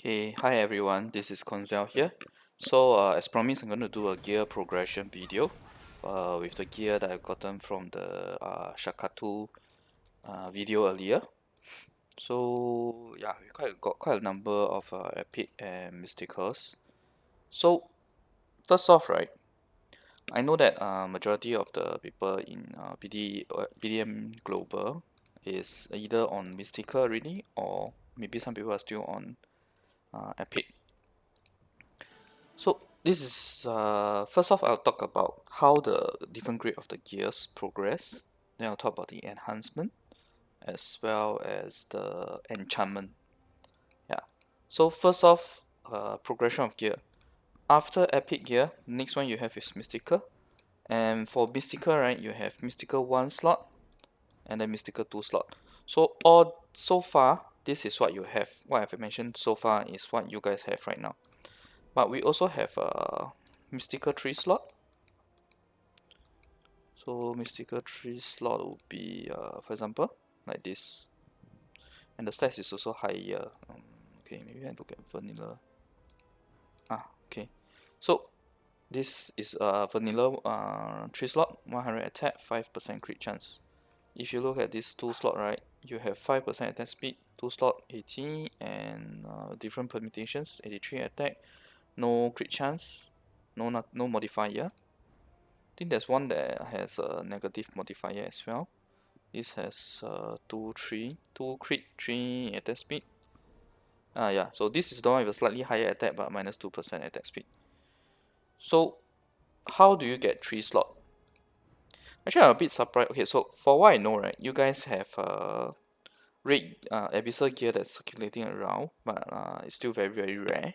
Okay, hi everyone, this is Koinzell here. As promised, I'm going to do a gear progression video with the gear that I've gotten from the Shakatu video earlier. Yeah, we got quite a number of epic and mysticals. So, first off, right, I know that majority of the people in BDM Global is either on mystical already, or maybe some people are still on epic. So this is first off, I'll talk about how the different grade of the gears progress. Then I'll talk about the enhancement as well as the enchantment. Yeah. So first off, progression of gear. After epic gear, next one you have is mystical, and for mystical, right, you have mystical 1 slot and then mystical 2 slot. So far, this is what you have. What I've mentioned so far is what you guys have right now. But we also have a mystical 3 slot. So mystical 3 slot would be, for example, like this. And the stats is also higher. Okay, maybe I look at vanilla. Okay. So this is a vanilla 3 slot, 100 attack, 5% crit chance. If you look at this 2 slot, right, you have 5% attack speed, 2 slot 80, and different permutations, 83 attack, no crit chance, no modifier. I think there's one that has a negative modifier as well. This has 2 crit, 3 attack speed. Yeah, so this is the one with a slightly higher attack but minus 2% attack speed. So how do you get 3 slot? Actually, I'm a bit surprised. Okay, so for what I know, right, you guys have red Abyssal gear that's circulating around, but it's still very, very rare.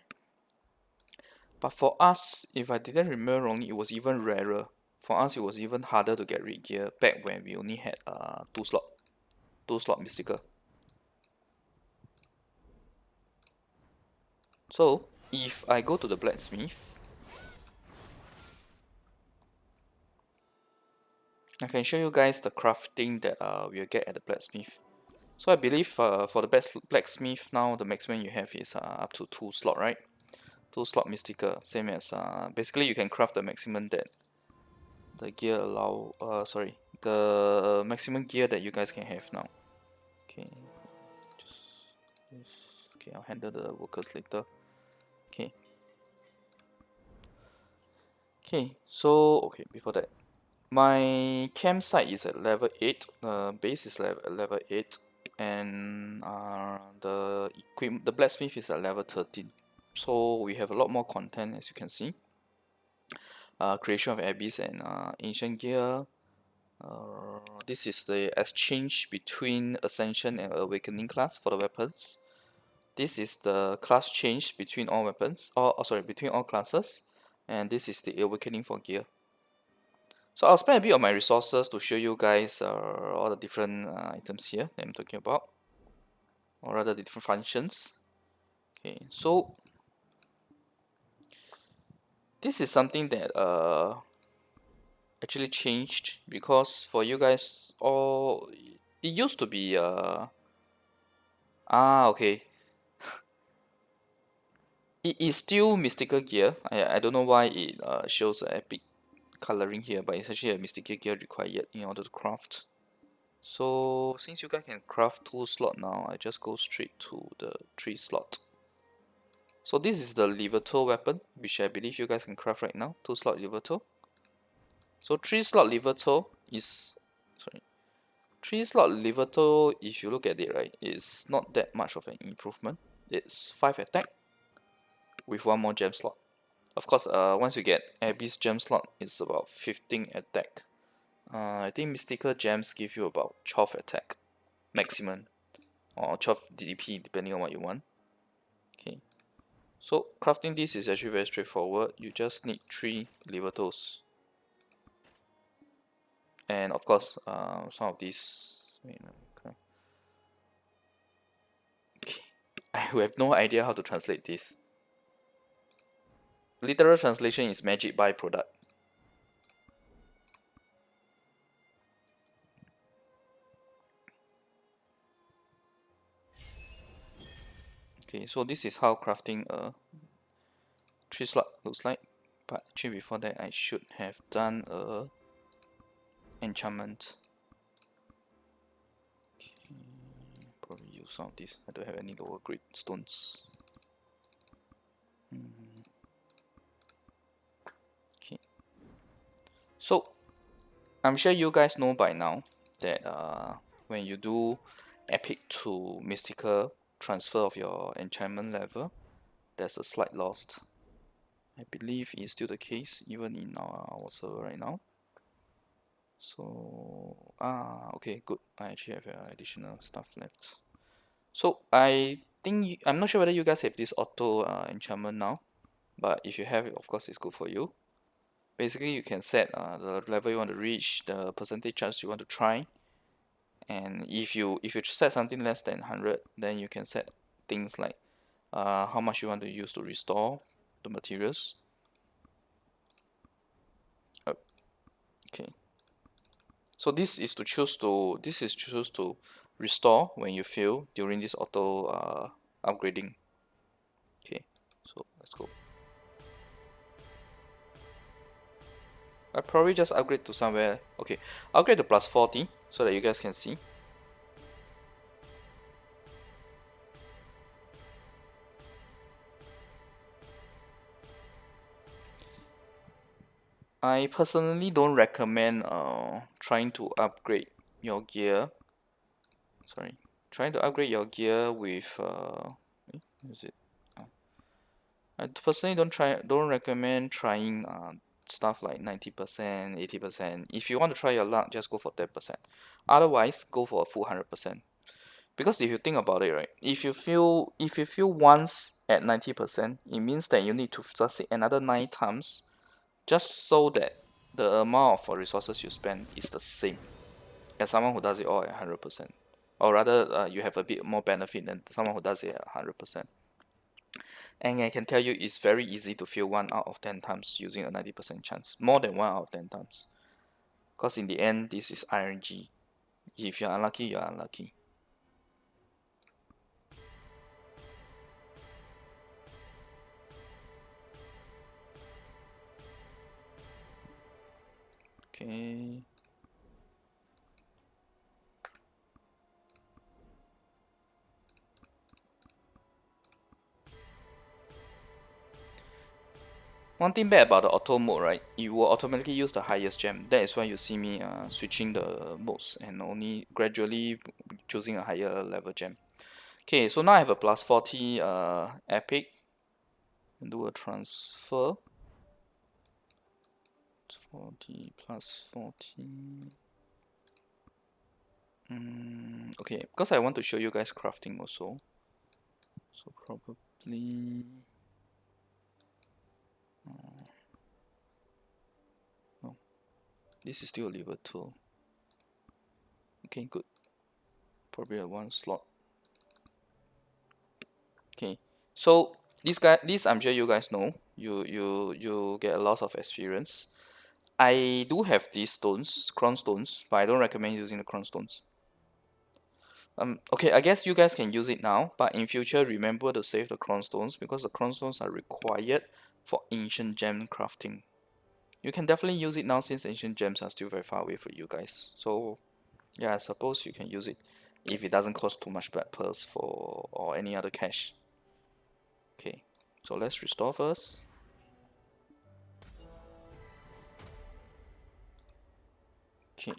But for us, if I didn't remember wrongly, it was even rarer. For us, it was even harder to get red gear back when we only had 2 slot mystical. So if I go to the blacksmith, I can show you guys the crafting that we'll get at the blacksmith. So I believe for the blacksmith now, the maximum you have is up to 2 slot, right? 2 slot mystical, same as basically you can craft the maximum that the gear allow. The maximum gear that you guys can have now. Okay, okay, I'll handle the workers later. Okay. Okay, so okay, before that, my campsite is at level 8, base is level 8, and the blacksmith is at level 13. So we have a lot more content, as you can see. Creation of Abyss and ancient gear. This is the exchange between Ascension and Awakening class for the weapons. This is the class change between all weapons, between all classes, and this is the Awakening for gear. So I'll spend a bit of my resources to show you guys all the different items here that I'm talking about, or rather the different functions. Okay, so this is something that actually changed, because for you guys all, it used to be okay, it is still mystical gear. I don't know why it shows epic coloring here, but it's actually a mystical gear required in order to craft. So since you guys can craft 2 slot now, I just go straight to the 3 slot. So this is the Levator weapon, which I believe you guys can craft right now, 2 slot Levator. So 3 slot Levator is, 3 slot Levator, if you look at it, right, it's not that much of an improvement. It's 5 attack with 1 more gem slot. Of course, once you get Abyss gem slot, it's about 15 attack. I think mystical gems give you about 12 attack maximum, or 12 DP depending on what you want. Okay, so crafting this is actually very straightforward. You just need 3 Levators, and of course some of these, okay. I have no idea how to translate this. Literal translation is magic byproduct. Okay, so this is how crafting a 3-slot looks like. But actually before that, I should have done a enchantment. Okay, probably use some of this. I don't have any lower grade stones. Okay, so I'm sure you guys know by now that when you do epic to mystical transfer of your enchantment level, there's a slight loss. I believe it's still the case even in our server right now. So okay, good. I actually have additional stuff left. So I think I'm not sure whether you guys have this auto enchantment now, but if you have it, of course, it's good for you. Basically, you can set the level you want to reach, the percentage chance you want to try, and if you set something less than 100, then you can set things like how much you want to use to restore the materials. Okay. So this is choose to restore when you fail during this auto upgrading. Okay, so let's go. I probably just upgrade to somewhere. Okay, upgrade to plus 40 so that you guys can see. I personally don't recommend trying to upgrade your gear. Sorry, trying to upgrade your gear with is it? I personally don't recommend trying stuff like 90%, 80%. If you want to try your luck, just go for 10%. Otherwise, go for a full 100%. Because if you think about it, right, if you feel once at 90%, it means that you need to succeed another 9 times just so that the amount of resources you spend is the same as someone who does it all at 100%. Or rather, you have a bit more benefit than someone who does it at 100%. And I can tell you it's very easy to fail 1 out of 10 times using a 90% chance. More than 1 out of 10 times. Because in the end, this is RNG. If you're unlucky, you're unlucky. Okay. One thing bad about the auto mode, right? It will automatically use the highest gem. That is why you see me switching the modes and only gradually choosing a higher level gem. Okay, so now I have a plus 40 epic. And do a transfer. 40 plus 40. Okay, because I want to show you guys crafting also. So probably no, this is still a level 2. Okay, good. Probably a 1 slot. Okay, so this I'm sure you guys know. You get a lot of experience. I do have these stones, crown stones, but I don't recommend using the crown stones. Okay, I guess you guys can use it now, but in future remember to save the crown stones because the crown stones are required for ancient gem crafting. You can definitely use it now since ancient gems are still very far away for you guys. So yeah, I suppose you can use it if it doesn't cost too much black pearls for or any other cash. Okay, so let's restore first. Okay,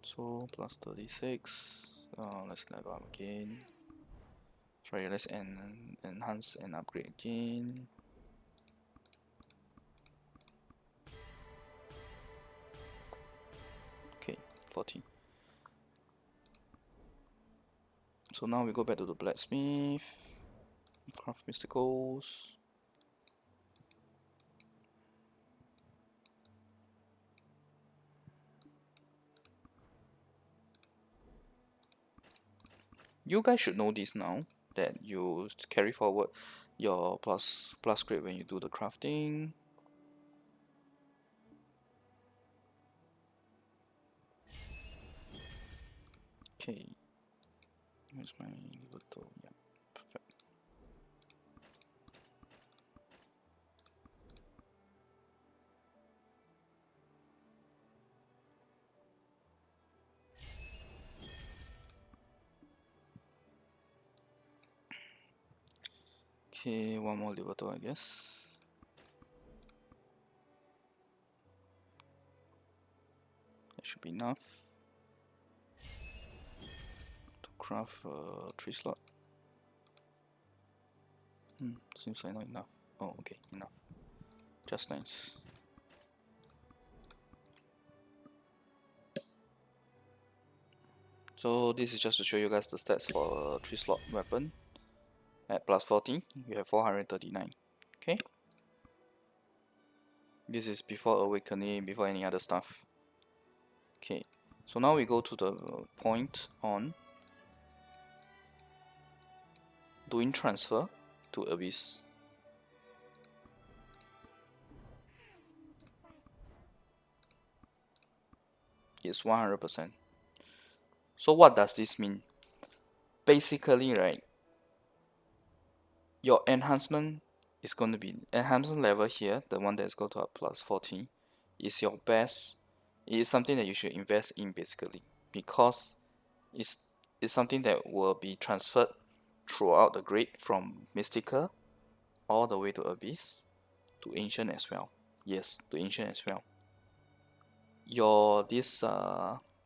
so plus 36. Let's level up again. Sorry, let's enhance and upgrade again. Okay, 40. So now we go back to the blacksmith, craft mysticals. You guys should know this now that you carry forward your plus grade when you do the crafting. Okay, Where's my little? Yeah, perfect. Okay, one more Livato, I guess. That should be enough to craft 3 slot. Seems like not enough. Oh, okay, enough. Just nice. So this is just to show you guys the stats for a 3 slot weapon. At plus 40, you have 439. Okay. This is before awakening, before any other stuff. Okay. So now we go to the point on doing transfer to Abyss. It's 100%. So what does this mean? Basically, right, your enhancement is going to be enhancement level here, the one that's go to a plus 40, is your best. It is something that you should invest in basically, because it's something that will be transferred throughout the grade from mystical all the way to abyss to ancient as well. Yes, to ancient as well. Your this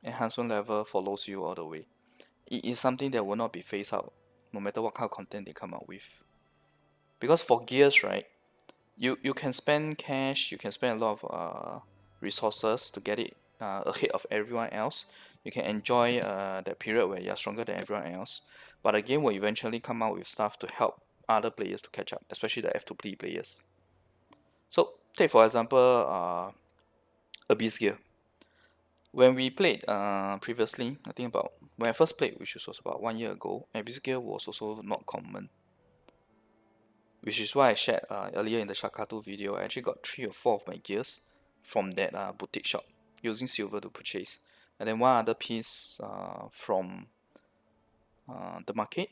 enhancement level follows you all the way. It is something that will not be phased out no matter what kind of content they come out with. Because for gears, right, you can spend cash, you can spend a lot of resources to get it ahead of everyone else. You can enjoy that period where you're stronger than everyone else, but the game will eventually come out with stuff to help other players to catch up, especially the F2P players. So take for example Abyss gear. When we played previously, I think about when I first played, which was about 1 year ago, Abyss gear was also not common, which is why I shared earlier in the Shakatu video. I actually got 3 or 4 of my gears from that boutique shop using silver to purchase, and then one other piece from the market,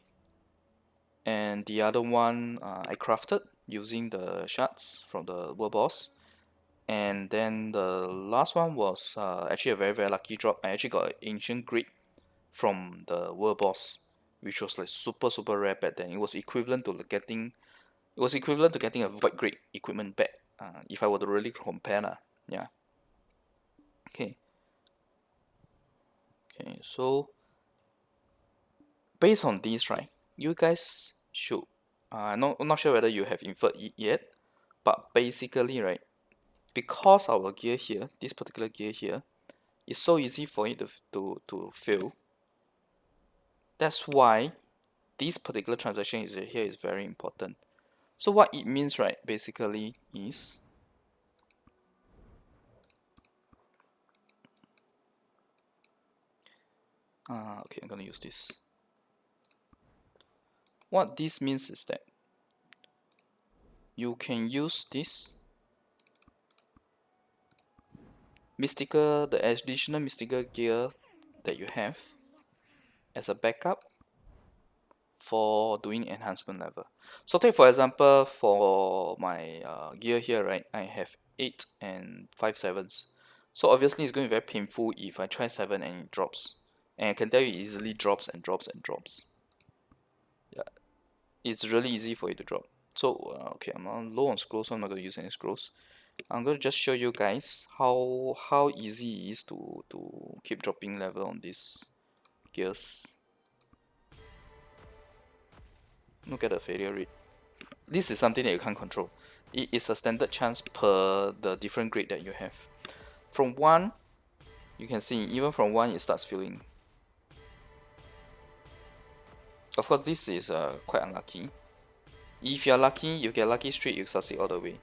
and the other one I crafted using the shards from the world boss. And then the last one was actually a very lucky drop. I actually got an ancient grade from the world boss, which was like super rare back then. It was equivalent to getting a void grade equipment back. If I were to really compare lah. Yeah. Okay. Okay. So based on this, right, you guys should not sure whether you have inferred it yet, but basically, right, because our gear here, this particular gear here, is so easy for it to fail. That's why this particular transaction here is very important. So what it means, right, basically is okay, I'm gonna use this. What this means is that you can use this the additional mystical gear that you have as a backup for doing enhancement level. So take for example, for my gear here, right, I have 8 and 5 sevens. So obviously it's going to be very painful if I try 7 and it drops. And I can tell you it easily drops and drops and drops. Yeah, it's really easy for it to drop. So okay, I'm on low on scrolls, so I'm not going to use any scrolls. I'm going to just show you guys how easy it is to keep dropping level on these gears. Look at the failure rate. This is something that you can't control. It is a standard chance per the different grade that you have. From 1, you can see even from 1 it starts filling. Of course, this is quite unlucky. If you're lucky, you get lucky streak, you succeed all the way.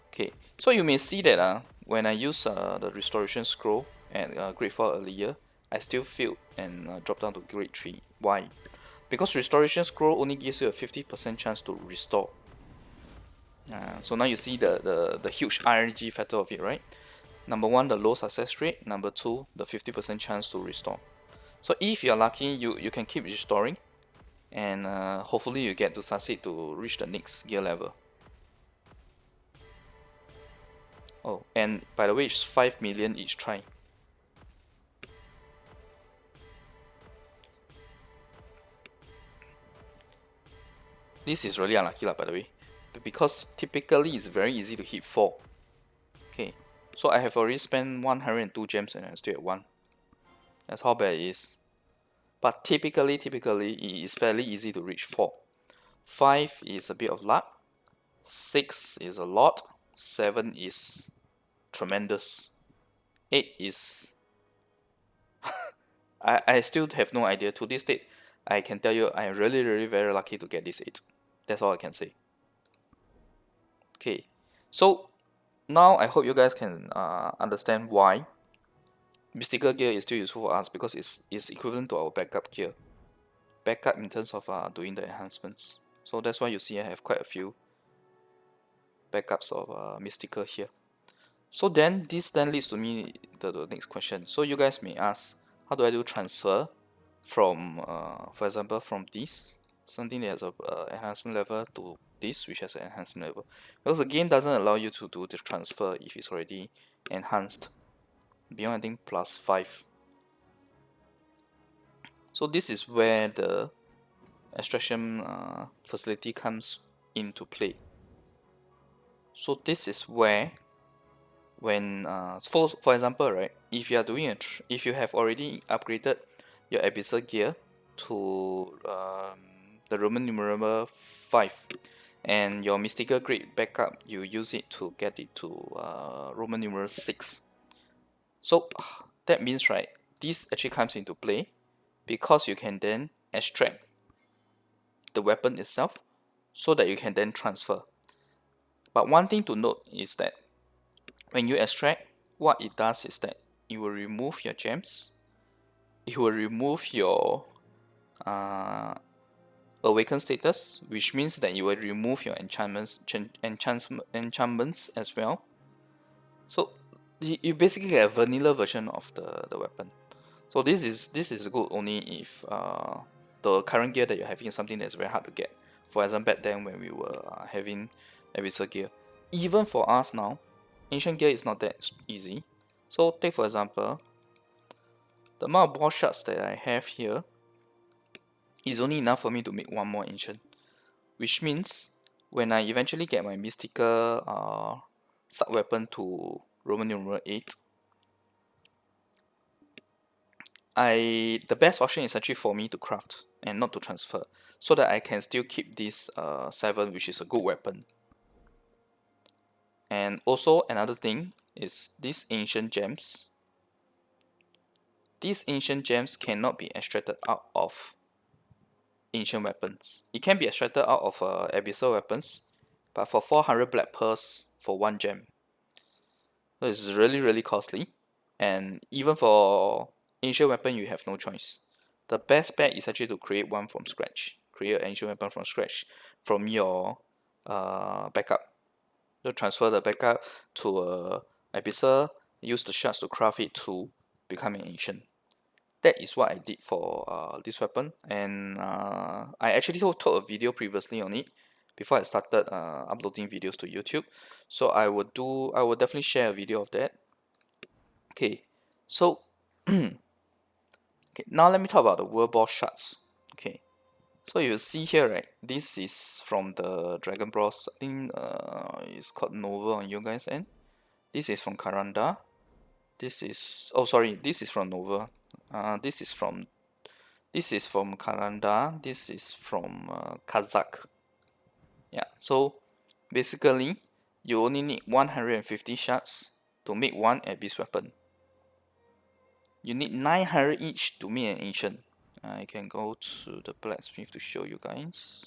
Okay, so you may see that when I use the restoration scroll at grade 4 earlier, I still failed and dropped down to grade 3. Why? Because restoration scroll only gives you a 50% chance to restore. So now you see the huge RNG factor of it, right? Number one, the low success rate. Number two, the 50% chance to restore. So if you're lucky, you can keep restoring, and hopefully you get to succeed to reach the next gear level. Oh, and by the way, it's 5 million each try. This is really unlucky by the way, because typically it's very easy to hit 4. Okay, so I have already spent 102 gems and I'm still at 1. That's how bad it is. But typically it is fairly easy to reach 4. 5 is a bit of luck. 6 is a lot. 7 is tremendous. 8 is... I still have no idea. To this date, I can tell you I am really very lucky to get this 8. That's all I can say. Okay, so now I hope you guys can understand why mystical gear is still useful for us, because it's equivalent to our backup gear. Backup in terms of doing the enhancements. So that's why you see I have quite a few backups of mystical here. So then this then leads to me the next question. So you guys may ask, how do I do transfer from for example from this, something that has a enhancement level, to this which has an enhancement level? Because the game doesn't allow you to do the transfer if it's already enhanced beyond, I think, +5. So this is where the extraction facility comes into play. So this is where, when for example, right, if you are doing if you have already upgraded your Abyssal gear to the Roman numeral 5, and your mystical grade backup, you use it to get it to Roman numeral 6. So that means, right, this actually comes into play, because you can then extract the weapon itself so that you can then transfer. But one thing to note is that when you extract, what it does is that it will remove your gems, it will remove your awakened status, which means that you will remove your enchantments as well. So you basically get a vanilla version of the weapon. So this is good only if the current gear that you're having is something that's very hard to get. For example, back then when we were having Abyssal gear, even for us now, ancient gear is not that easy. So take for example, the amount of boss shards that I have here is only enough for me to make one more ancient, which means when I eventually get my mystical sub weapon to Roman numeral 8, the best option is actually for me to craft and not to transfer, so that I can still keep this 7, which is a good weapon. And also another thing is these ancient gems. These ancient gems cannot be extracted out of ancient weapons. It can be extracted out of abyssal weapons, but for 400 black pearls for 1 gem. So it's really costly, and even for ancient weapon you have no choice. The best bet is actually to create one from scratch. Create an ancient weapon from scratch from your backup. So transfer the backup to abyssal, use the shards to craft it to become an ancient. That is what I did for this weapon, and I actually told a video previously on it before I started uploading videos to YouTube. So I will definitely share a video of that. Okay, so okay, now let me talk about the world boss shards. Okay, so you see here, right? This is from the Dragon Bros. I think it's called Nova on you guys' end. This is from Karanda. This is, oh sorry, this is from Nova. This is from Karanda. This is from Kazakh. Yeah, so basically you only need 150 shards to make one abyss weapon. You need 900 each to make an ancient. I can go to the blacksmith to show you guys.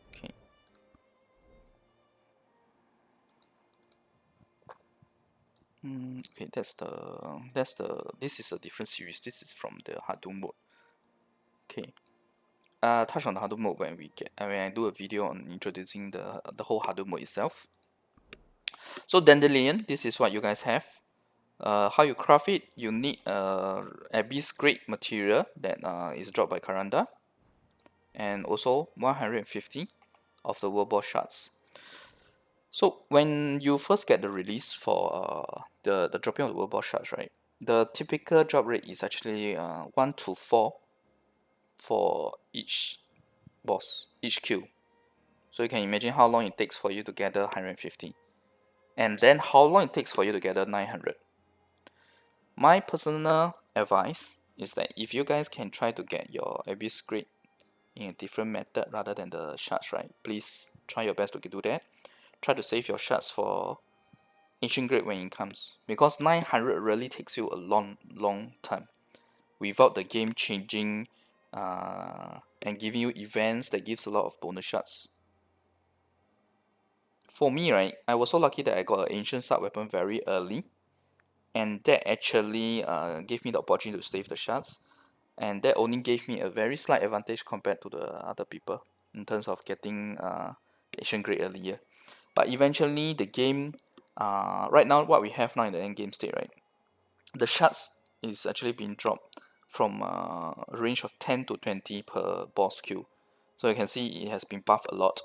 Okay. Okay, this is a different series. This is from the Hadou mode. Okay. Touch on the Hadou mode when I do a video on introducing the whole Hadou mode itself. So dandelion, this is what you guys have. How you craft it, you need Abyss grade material that is dropped by Karanda, and also 150 of the world boss shards. So when you first get the release for the dropping of the world boss shards, right, the typical drop rate is actually 1 to 4 for each boss, each queue. So you can imagine how long it takes for you to gather 150, and then how long it takes for you to gather 900. My personal advice is that if you guys can try to get your Abyss grade in a different method rather than the shards, right, please try your best to do that. Try to save your shards for ancient grade when it comes, because 900 really takes you a long time without the game changing and giving you events that gives a lot of bonus shards. For me, right, I was so lucky that I got an ancient sword weapon very early, and that actually gave me the opportunity to save the shards, and that only gave me a very slight advantage compared to the other people in terms of getting ancient grade earlier. But eventually the game, right now what we have now in the end game state, right, the shards is actually being dropped from a range of 10 to 20 per boss queue. So you can see it has been buffed a lot.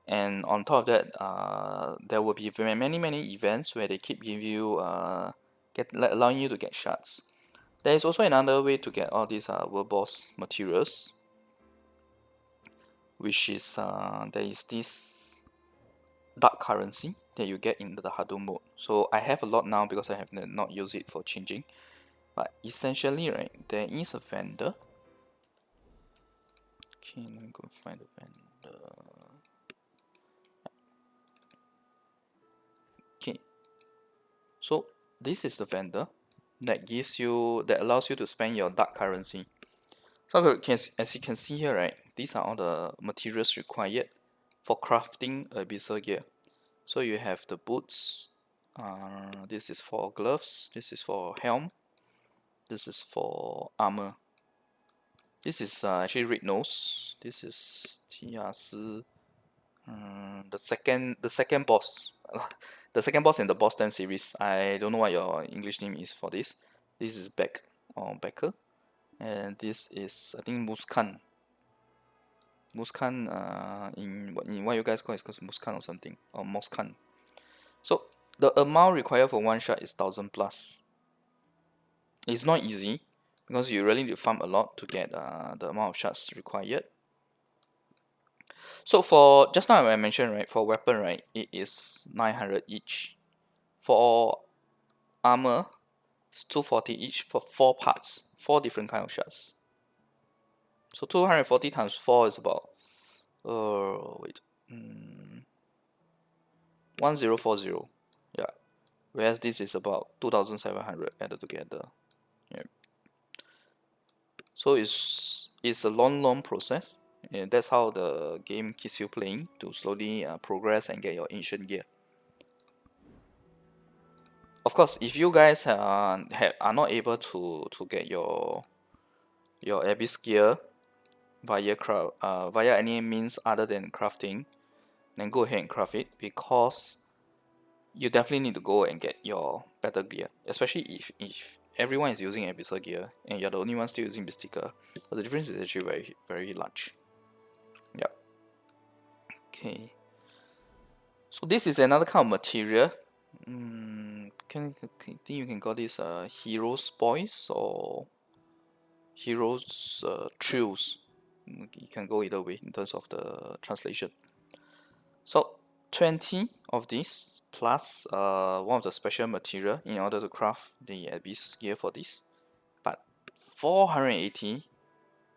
And on top of that, there will be many events where they keep giving you allowing you to get shards. There is also another way to get all these world boss materials, which is there is this dark currency that you get in the Hado mode. So I have a lot now because I have not used it for changing. But essentially, right, there is a vendor. Okay, let me go find the vendor. Okay, so this is the vendor that allows you to spend your dark currency. So as you can see here, right, these are all the materials required for crafting Abyssal gear. So you have the boots, this is for gloves, this is for helm, this is for armor. This is actually red nose. This is Tiasi, the second boss, the second boss in the boss 10 series. I don't know what your English name is for this. This is Beck or Becker, and this is I think Muskan. Muskan in what you guys call it, because Muskan or something, or Moskan. So the amount required for one shot is 1000 plus. It's not easy because you really need to farm a lot to get the amount of shots required. So for just now I mentioned, right, for weapon, right, it is 900 each. For armor, it's 240 each for 4 parts, 4 different kind of shots. So 240 times 4 is about 1040. Yeah. Whereas this is about 2700 added together. Yeah. So it's a long process. And that's how the game keeps you playing to slowly progress and get your ancient gear. Of course, if you guys are not able to get your Abyss gear via any means other than crafting, then go ahead and craft it, because you definitely need to go and get your better gear, especially if everyone is using Abyssal gear and you're the only one still using Mystica. But the difference is actually very large. Yep. Okay. So this is another kind of material. Think you can call this hero spoils or heroes trills. You can go either way in terms of the translation. So 20 of these plus one of the special material in order to craft the Abyss gear for this, but 480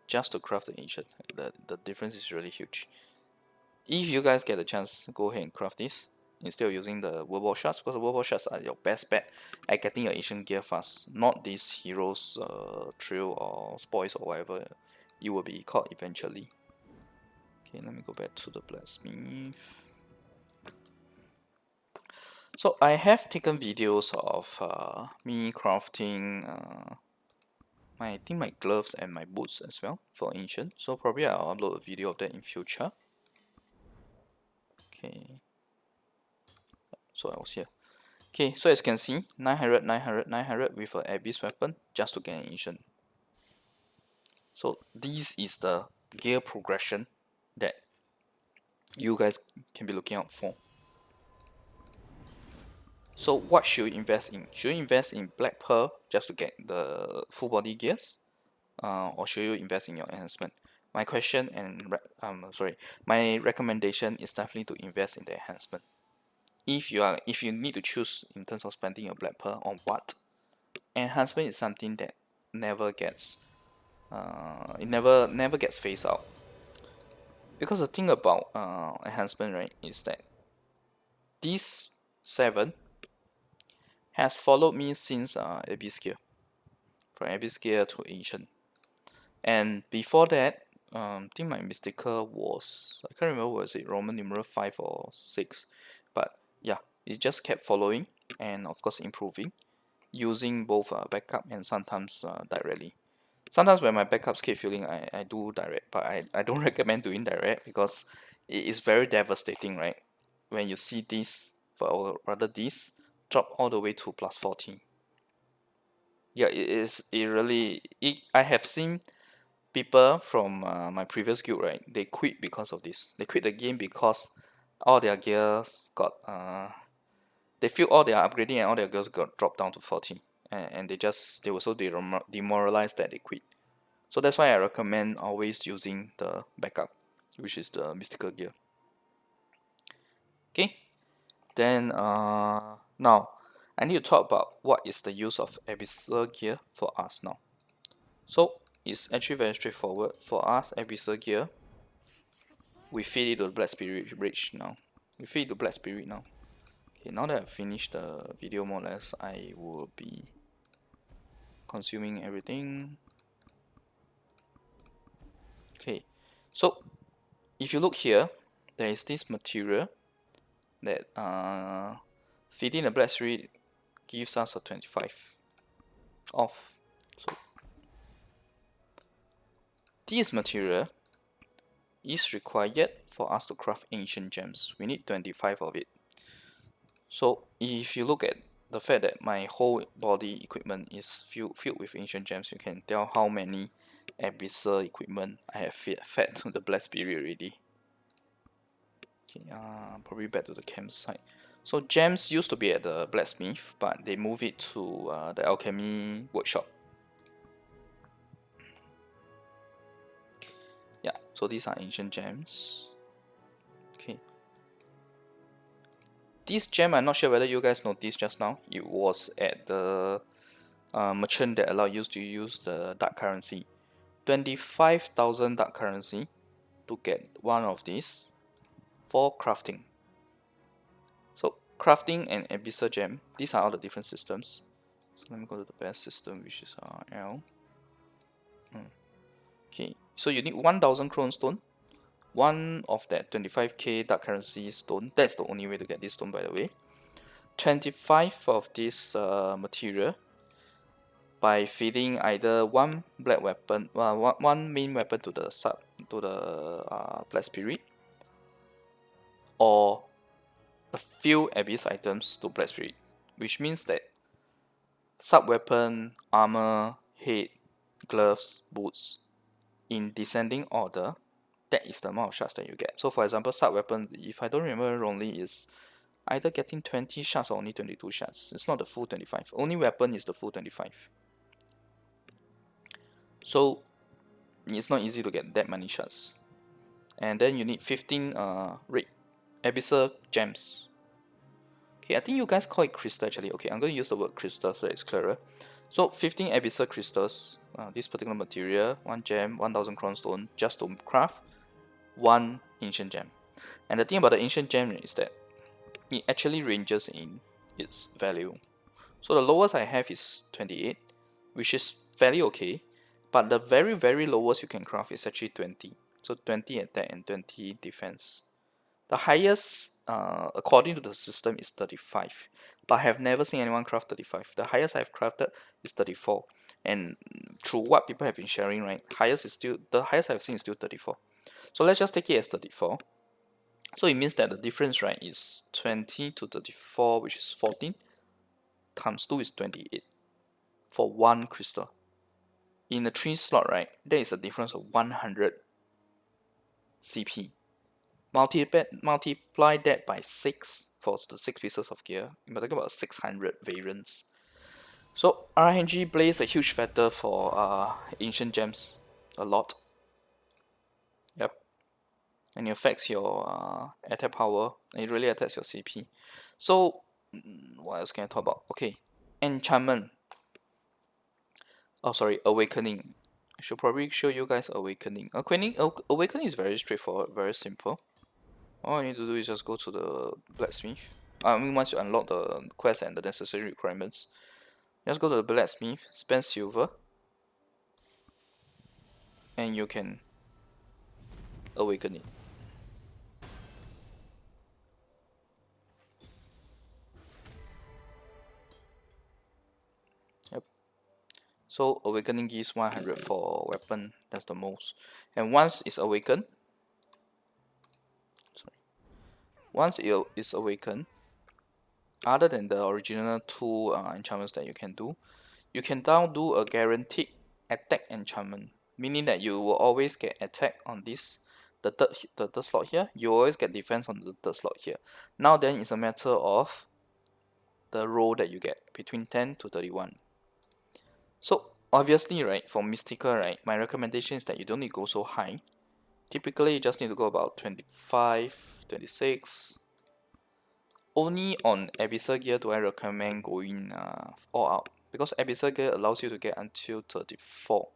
just to craft the ancient. The difference is really huge. If you guys get a chance, go ahead and craft this instead of using the world shards, because the world shards are your best bet at getting your ancient gear fast, not these heroes trill or spoils or whatever you will be caught eventually. Okay, let me go back to the blacksmith. So I have taken videos of me crafting I think my gloves and my boots as well for ancient, so probably I'll upload a video of that in future. Okay. So I was here. Okay, so as you can see, 900, 900, 900 with an Abyss weapon just to get an Ancient. So this is the gear progression that you guys can be looking out for. So what should you invest in? Should you invest in Black Pearl just to get the full body gears? Or should you invest in your enhancement? My question and my recommendation is definitely to invest in the enhancement. If you need to choose in terms of spending your Black Pearl on what, enhancement is something that never gets it never gets phased out. Because the thing about enhancement, right, is that this 7 has followed me since Abyss gear, from Abyss gear to Ancient. And before that, I think my mystical was, I can't remember, was it Roman numeral 5 or 6, but yeah, it just kept following and of course improving, using both backup and sometimes directly. Sometimes when my backups keep failing, I do direct, but I don't recommend doing direct because it is very devastating, right? When you see this, or rather this, drop all the way to plus 40. Yeah, I have seen people from my previous guild, right? They quit because of this. They quit the game because all their gears got they feel all their upgrading and all their gears got dropped down to 40, and they were so demoralized that they quit. So that's why I recommend always using the backup, which is the mystical gear. Okay, then now I need to talk about what is the use of Abyssal gear for us now. So it's actually very straightforward for us. Abyssal gear, we feed it to the Black Spirit Bridge now. We feed it to Black Spirit now. Okay, now that I've finished the video more or less, I will be consuming everything. Okay, so if you look here, there is this material that feeding the Black Spirit gives us a 25 off. So this material is required for us to craft ancient gems. We need 25 of it. So if you look at the fact that my whole body equipment is filled with ancient gems, you can tell how many Abyssal equipment I have fed to the Black Spirit already. Okay, probably back to the campsite. So gems used to be at the blacksmith, but they moved it to the alchemy workshop. Yeah, so these are ancient gems. Okay. This gem, I'm not sure whether you guys noticed just now. It was at the merchant that allowed you to use the dark currency. 25,000 dark currency to get one of these for crafting. So crafting and Abyssal gem, these are all the different systems. So let me go to the best system, which is L. Okay, so you need 1,000 chrome stone, one of that 25k dark currency stone. That's the only way to get this stone, by the way. 25 of this material by feeding either one black weapon, one main weapon to the black spirit, or a few abyss items to black spirit, which means that sub weapon, armor, head, gloves, boots, in descending order, that is the amount of shards that you get. So for example, sub weapon, if I don't remember wrongly, is either getting 20 shards or only 22 shards. It's not the full 25. Only weapon is the full 25. So it's not easy to get that many shards. And then you need 15 red Abyssal gems. Okay, I think you guys call it crystal actually. Okay, I'm going to use the word crystal so it's clearer. So 15 Abyssal crystals, this particular material, 1 gem, 1000 crown stone, just to craft 1 ancient gem. And the thing about the ancient gem is that it actually ranges in its value. So the lowest I have is 28, which is fairly okay, but the very lowest you can craft is actually 20. So 20 attack and 20 defense. The highest, according to the system, is 35, but I have never seen anyone craft 35. The highest I've crafted is 34, and through what people have been sharing, right, the highest I've seen is still 34. So let's just take it as 34. So it means that the difference, right, is 20 to 34, which is 14, times 2 is 28 for one crystal. In the 3 slot, right, there is a difference of 100 CP. Multiply that by 6 for the 6 pieces of gear. We're talking about 600 variants. So RNG plays a huge factor for ancient gems. A lot. Yep. And it affects your attack power. And it really attacks your CP. So, what else can I talk about? Okay. Enchantment. Oh, sorry. Awakening. I should probably show you guys Awakening. Awakening is very straightforward, very simple. All I need to do is just go to the blacksmith. I mean, once you unlock the quest and the necessary requirements, just go to the blacksmith, spend silver, and you can awaken it. Yep. So awakening gives 100 for weapon. That's the most. And once it's awakened, once it is awakened, other than the original 2 enchantments that you can now do a guaranteed attack enchantment, meaning that you will always get attack on this, the third slot here. You always get defense on the third slot here. Now then, it's a matter of the roll that you get between 10 to 31. So obviously, right, for mystical, right, my recommendation is that you don't need to go so high. Typically, you just need to go about 25, 26. Only on Abyssal gear do I recommend going all out, because Abyssal gear allows you to get until 34.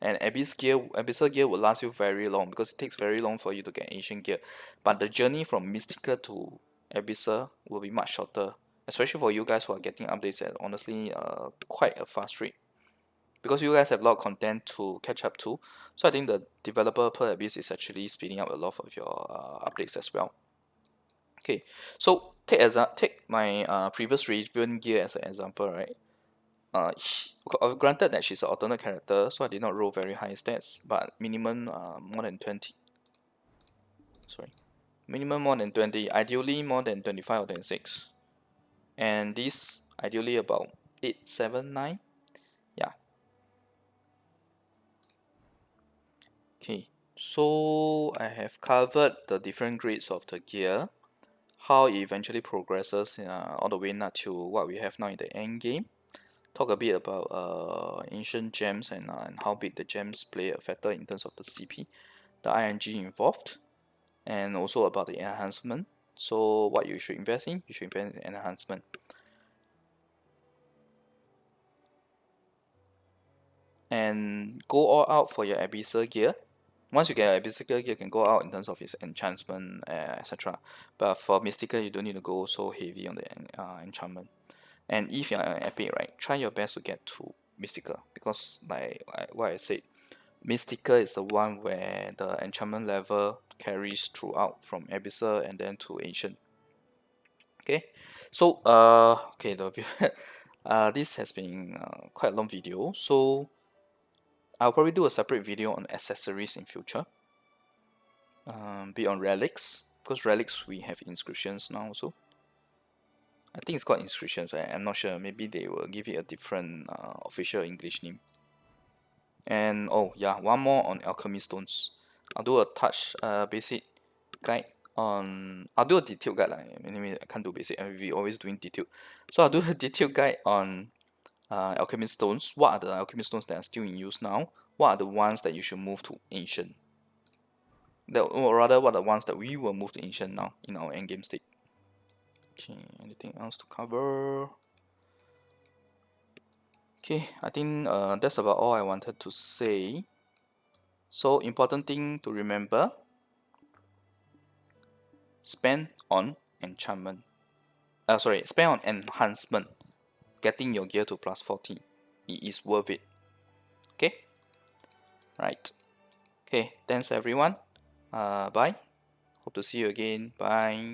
And Abyssal gear will last you very long because it takes very long for you to get ancient gear. But the journey from mystical to Abyssal will be much shorter, especially for you guys who are getting updates at honestly quite a fast rate. Because you guys have a lot of content to catch up to, so I think the developer per Abyss is actually speeding up a lot of your updates as well. Okay, so take my previous Raven gear as an example, right? Granted that she's an alternate character, so I did not roll very high stats, but minimum more than 20. Sorry, minimum more than 20, ideally more than 25 or 26. And this ideally about 8, 7, 9. Yeah. Okay, so I have covered the different grades of the gear, how it eventually progresses all the way not to what we have now in the end game. Talk a bit about ancient gems and how big the gems play a factor in terms of the CP, the ING involved, and also about the enhancement. So what you should invest in, you should invest in enhancement. And go all out for your Abyssal gear. Once you get Abyssal gear, you can go out in terms of its enchantment, etc. But for mystical, you don't need to go so heavy on the enchantment. And if you're an epic, right, try your best to get to mystical, because like what I said, mystical is the one where the enchantment level carries throughout from Abyssal and then to ancient. Okay, so okay, this has been quite a long video, so I'll probably do a separate video on accessories in future. Be on relics, because relics we have inscriptions now also. I think it's called inscriptions. I'm not sure. Maybe they will give it a different official English name. And oh yeah, one more on alchemy stones. I'll do a basic guide on. I'll do a detailed guide. Anyway, I can't do basic. We always doing detailed. So I'll do a detailed guide on alchemy stones. What are the alchemy stones that are still in use now? What are the ones that you should move to ancient? Or rather, what are the ones that we will move to ancient now in our endgame state? Okay, anything else to cover? Okay, I think that's about all I wanted to say. So important thing to remember, spend on enchantment. Spend on enhancement. Getting your gear to plus 40. It is worth it. Okay? Right. Okay, thanks everyone. Bye. Hope to see you again. Bye.